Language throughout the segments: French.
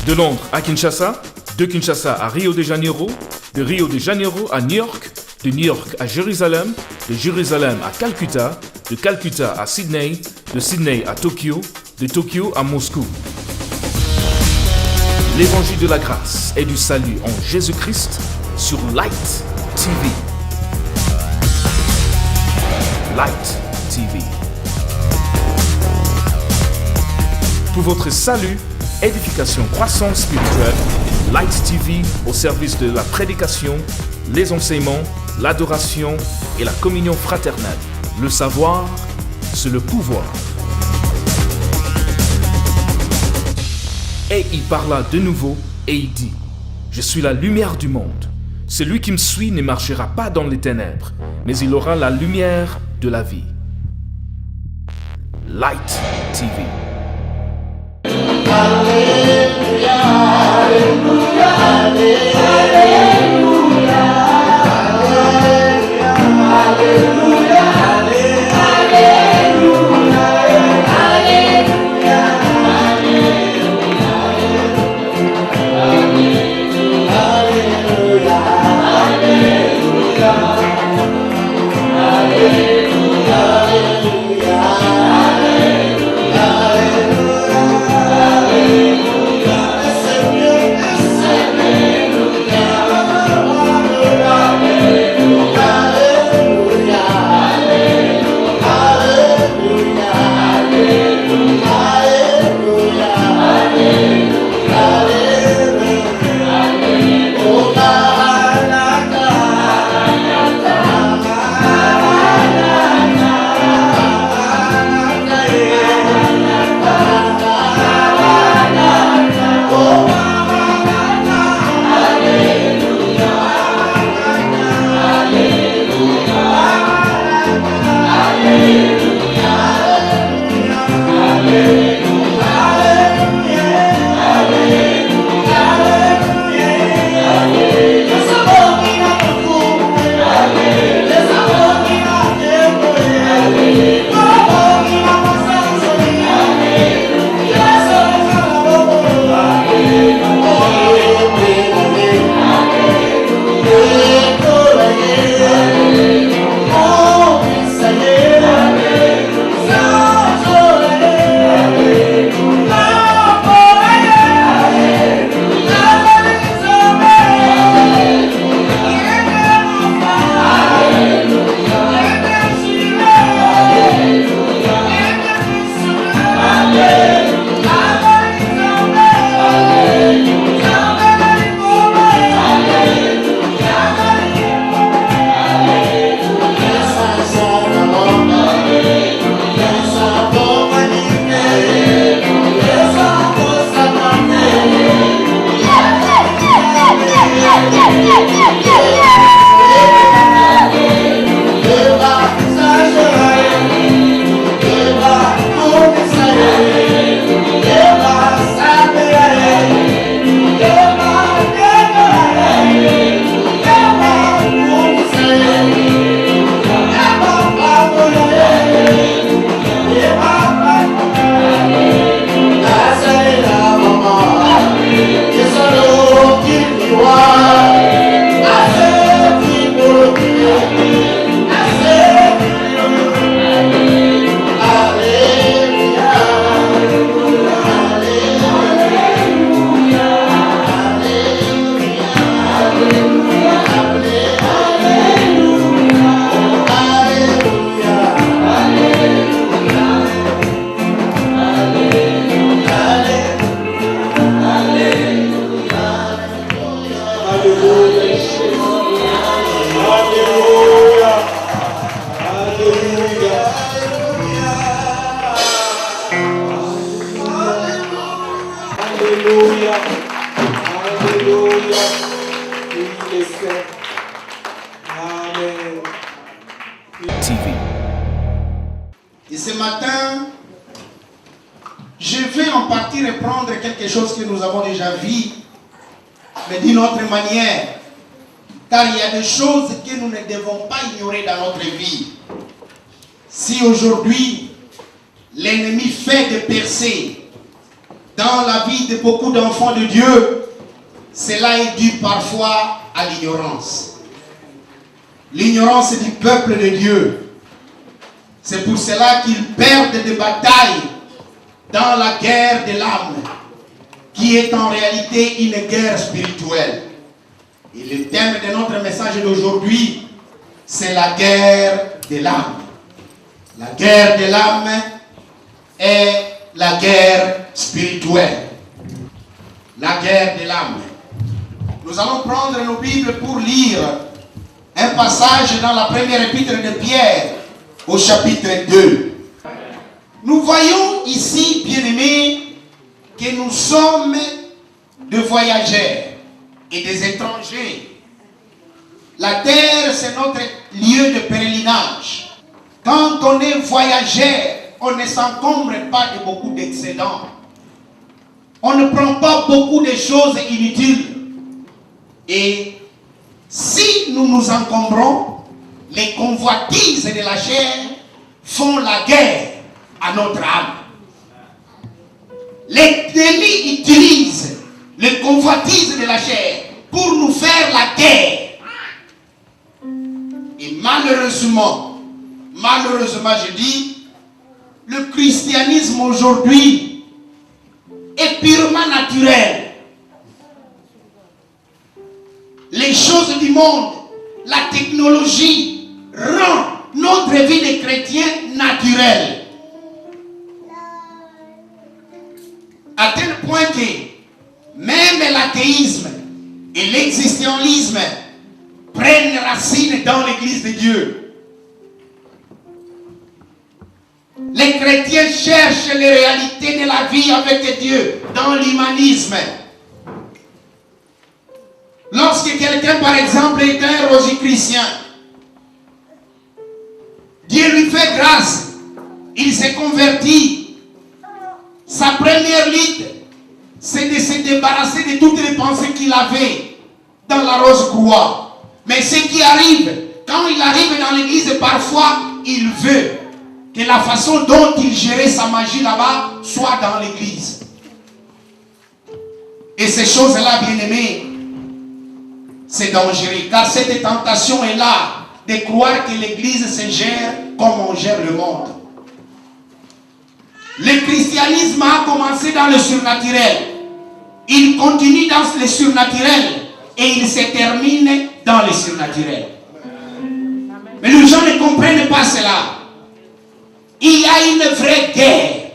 De Londres à Kinshasa, de Kinshasa à Rio de Janeiro, de Rio de Janeiro à New York, de New York à Jérusalem, de Jérusalem à Calcutta, de Calcutta à Sydney, de Sydney à Tokyo, de Tokyo à Moscou. L'évangile de la grâce et du salut en Jésus-Christ sur Light TV. Light TV. Pour votre salut, édification, croissance spirituelle, Light TV au service de la prédication, les enseignements, l'adoration et la communion fraternelle. Le savoir, c'est le pouvoir. Et il parla de nouveau et il dit, « Je suis la lumière du monde. Celui qui me suit ne marchera pas dans les ténèbres, mais il aura la lumière de la vie. » Light TV. Alléluia, Alléluia, Alléluia, Alléluia, TV. Et ce matin, je vais en partie reprendre quelque chose que nous avons déjà vu, mais d'une autre manière. Car il y a des choses que nous ne devons pas ignorer dans notre vie. Si aujourd'hui, l'ennemi fait des percées dans la vie de beaucoup d'enfants de Dieu, cela est dû parfois à l'ignorance. L'ignorance du peuple de Dieu. C'est pour cela qu'ils perdent des batailles dans la guerre de l'âme, qui est en réalité une guerre spirituelle. Et le thème de notre message d'aujourd'hui, c'est la guerre de l'âme. La guerre de l'âme est la guerre spirituelle. La guerre de l'âme. Nous allons prendre nos Bibles pour lire un passage dans la première épître de Pierre, au chapitre 2. Nous voyons ici, bien-aimés, que nous sommes des voyageurs et des étrangers. La terre, c'est notre lieu de pèlerinage. Quand on est voyageur, on ne s'encombre pas de beaucoup d'excédents. On ne prend pas beaucoup de choses inutiles. Et si nous nous encombrons, les convoitises de la chair font la guerre à notre âme. L'ennemi utilise les convoitises de la chair pour nous faire la guerre. Et malheureusement je dis, le christianisme aujourd'hui est purement naturel. Les choses du monde, la technologie rend notre vie de chrétien naturelle. À tel point que même l'athéisme et l'existentialisme prennent racine dans l'église de Dieu. Les chrétiens cherchent les réalités de la vie avec Dieu dans l'humanisme. Lorsque quelqu'un, par exemple, est un rosicrucien, Dieu lui fait grâce, il s'est converti. Sa première lutte, c'est de se débarrasser de toutes les pensées qu'il avait dans la Rose-Croix. Mais ce qui arrive, quand il arrive dans l'église, parfois, il veut que la façon dont il gérait sa magie là-bas soit dans l'église. Et ces choses-là, bien-aimés, c'est dangereux, car cette tentation est là de croire que l'église se gère comme on gère le monde. Le christianisme a commencé dans le surnaturel. Il continue dans le surnaturel et il se termine dans le surnaturel. Mais les gens ne comprennent pas cela. Il y a une vraie guerre.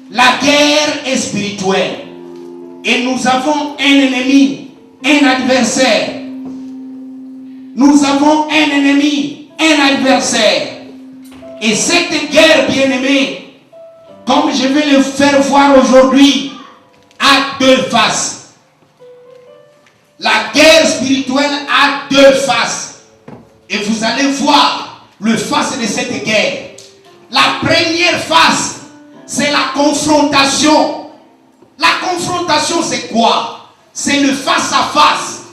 La guerre est spirituelle. Et nous avons un ennemi, un adversaire. Nous avons un ennemi, un adversaire. Et cette guerre, bien-aimée, comme je vais le faire voir aujourd'hui, a deux faces. La guerre spirituelle a deux faces. Et vous allez voir le face de cette guerre. La première face, c'est la confrontation. La confrontation, c'est quoi? C'est le face à face.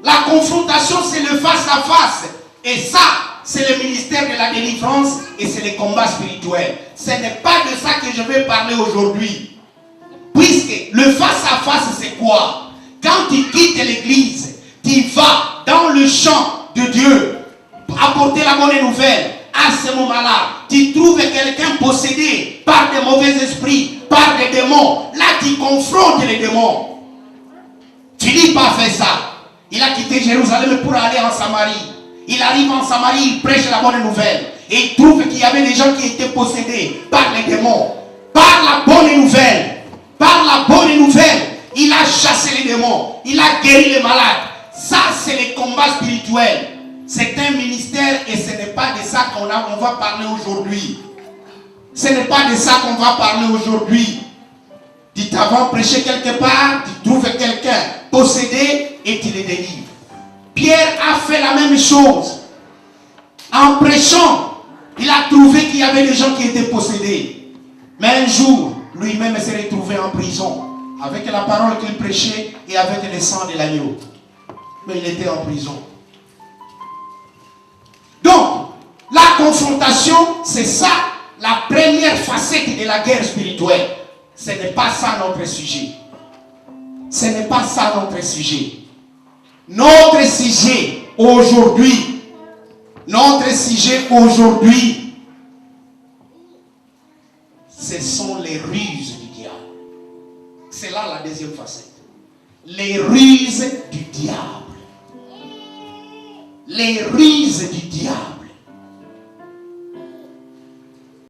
La confrontation, c'est le face à face. Et ça, c'est le ministère de la délivrance et c'est le combat spirituel. Ce n'est pas de ça que je vais parler aujourd'hui. Puisque le face à face, c'est quoi? Quand tu quittes l'église, tu vas dans le champ de Dieu apporter la bonne nouvelle. À ce moment-là, tu trouves quelqu'un possédé par des mauvais esprits, par des démons. Là, tu confrontes les démons. Philippe a fait ça. Il a quitté Jérusalem pour aller en Samarie. Il arrive en Samarie, il prêche la bonne nouvelle. Et il trouve qu'il y avait des gens qui étaient possédés par les démons. Par la bonne nouvelle, il a chassé les démons. Il a guéri les malades. Ça, c'est le combat spirituel. C'est un ministère et ce n'est pas de ça qu'on va parler aujourd'hui. Ce n'est pas de ça qu'on va parler aujourd'hui. Tu t'avais prêché quelque part, tu trouves quelqu'un possédé et tu le délivres. Pierre a fait la même chose. En prêchant, il a trouvé qu'il y avait des gens qui étaient possédés. Mais un jour, lui-même s'est retrouvé en prison. Avec la parole qu'il prêchait et avec le sang de l'agneau. Mais il était en prison. Donc, la confrontation, c'est ça, la première facette de la guerre spirituelle. Ce n'est pas ça notre sujet. Ce n'est pas ça notre sujet. Notre sujet aujourd'hui, ce sont les ruses du diable. C'est là la deuxième facette. Les ruses du diable. Les ruses du diable.